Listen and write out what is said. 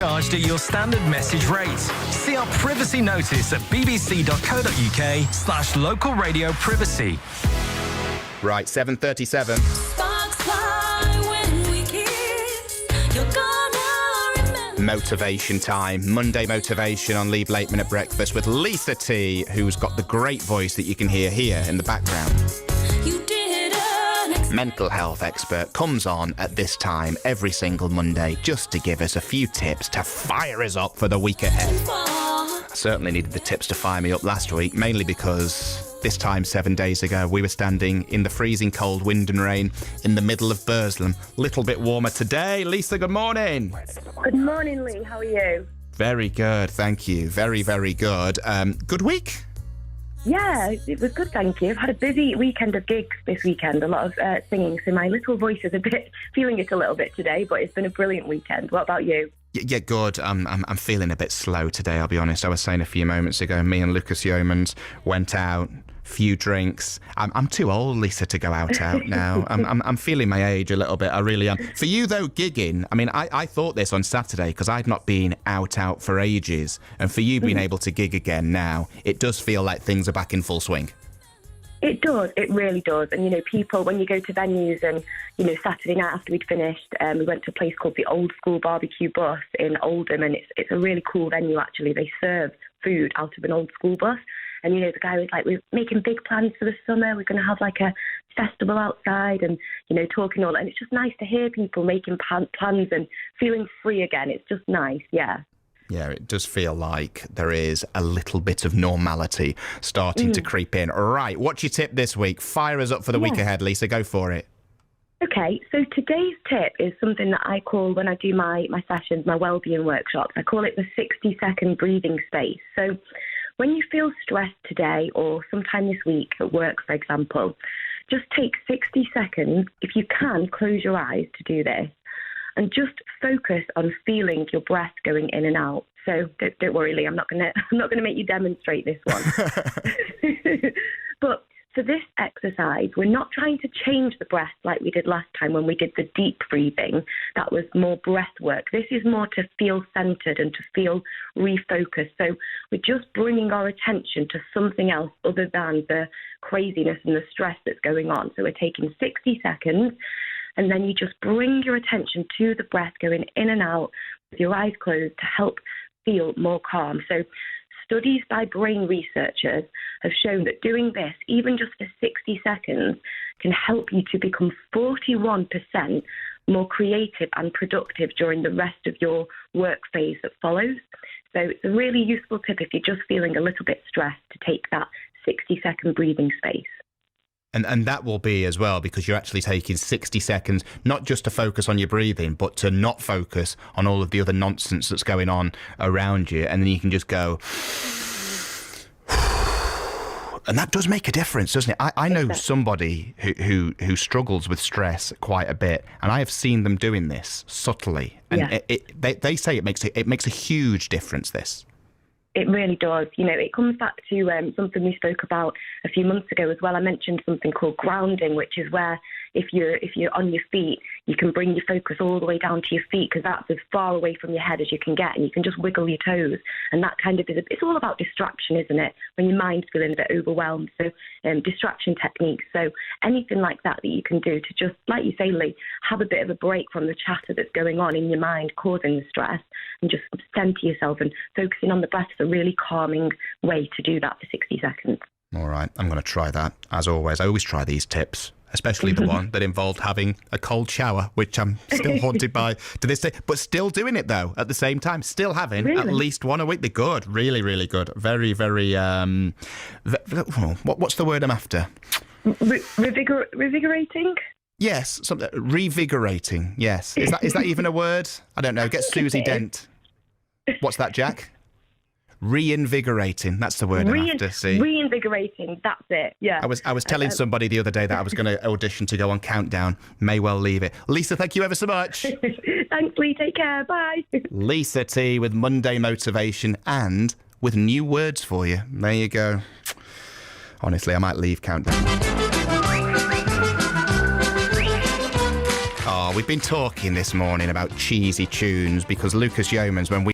Charged at your standard message rate. See our privacy notice at bbc.co.uk/local radio privacy. Right, 7:37. Motivation time. Monday motivation on Leave Late Minute Breakfast with Lisa T, who's got the great voice that you can hear here in the background. Mental health expert comes on at this time every single Monday just to give us a few tips to fire us up for the week ahead. I certainly needed the tips to fire me up last week, mainly because this time 7 days ago we were standing in the freezing cold wind and rain in the middle of Burslem. Little bit warmer today. Lisa, good morning. Good morning, Lee. How are you? Very good, thank you. Very, very good. Good week? Yeah, it was good, thank you. I've had a busy weekend of gigs this weekend, a lot of singing, so my little voice is feeling it a little bit today, but it's been a brilliant weekend. What about you? Yeah, good. I'm feeling a bit slow today, I'll be honest. I was saying a few moments ago, me and Lucas Yeomans went out, few drinks. I'm too old, Lisa, to go out now. I'm feeling my age a little bit. I really am. For you though, gigging. I mean, I thought this on Saturday because I'd not been out for ages, and for you being able to gig again now, it does feel like things are back in full swing. It does. It really does. And people, when you go to venues, and Saturday night after we'd finished, we went to a place called the Old School Barbecue Bus in Oldham, and it's a really cool venue actually. They serve food out of an old school bus. And, the guy was like, we're making big plans for the summer. We're going to have like a festival outside and, talking all. And it's just nice to hear people making plans and feeling free again. It's just nice, yeah. Yeah, it does feel like there is a little bit of normality starting to creep in. Right, what's your tip this week? Fire us up for the week ahead, Lisa. Go for it. Okay, so today's tip is something that I call, when I do my sessions, my wellbeing workshops, I call it the 60-second breathing space. So when you feel stressed today or sometime this week at work, for example, just take 60 seconds. If you can, close your eyes to do this and just focus on feeling your breath going in and out. So don't worry, Lee, I'm not going to make you demonstrate this one. But for this exercise, we're not trying to change the breath like we did last time when we did the deep breathing. That was more breath work. This is more to feel centered and to feel refocused. So we're just bringing our attention to something else other than the craziness and the stress that's going on. So we're taking 60 seconds, and then you just bring your attention to the breath going in and out with your eyes closed to help feel more calm. So studies by brain researchers have shown that doing this, even just for 60 seconds, can help you to become 41% more creative and productive during the rest of your work phase that follows. So it's a really useful tip if you're just feeling a little bit stressed to take that 60-second breathing space. And that will be as well because you're actually taking 60 seconds, not just to focus on your breathing, but to not focus on all of the other nonsense that's going on around you. And then you can just go... And that does make a difference, doesn't it? I know somebody who struggles with stress quite a bit, and I have seen them doing this subtly. And they say it makes a huge difference, this. It really does. It comes back to something we spoke about a few months ago as well. I mentioned something called grounding, which is where if you're on your feet, you can bring your focus all the way down to your feet because that's as far away from your head as you can get, and you can just wiggle your toes. And that kind of it's all about distraction, isn't it? When your mind's feeling a bit overwhelmed. So distraction techniques. So anything like that you can do to just, like you say, Lee, have a bit of a break from the chatter that's going on in your mind causing the stress, and just center yourself and focusing on the breath is a really calming way to do that for 60 seconds. All right, I'm going to try that. As always, I always try these tips, especially the one that involved having a cold shower, which I'm still haunted by to this day, but still doing it, though, at the same time. Still having at least one a week. They're good. Really, really good. Very, very... what's the word I'm after? Revigorating? Yes, something revigorating. Yes. Is that even a word? I don't know. Get Susie Dent. What's that, Jack? Reinvigorating. That's the word I'm after. See, reinvigorating. That's it. Yeah. I was telling somebody the other day that I was going to audition to go on Countdown. May well leave it. Lisa, thank you ever so much. Thanks, Lee. Take care. Bye. Lisa T with Monday motivation and with new words for you. There you go. Honestly, I might leave Countdown. We've been talking this morning about cheesy tunes because Lucas Yeomans, when we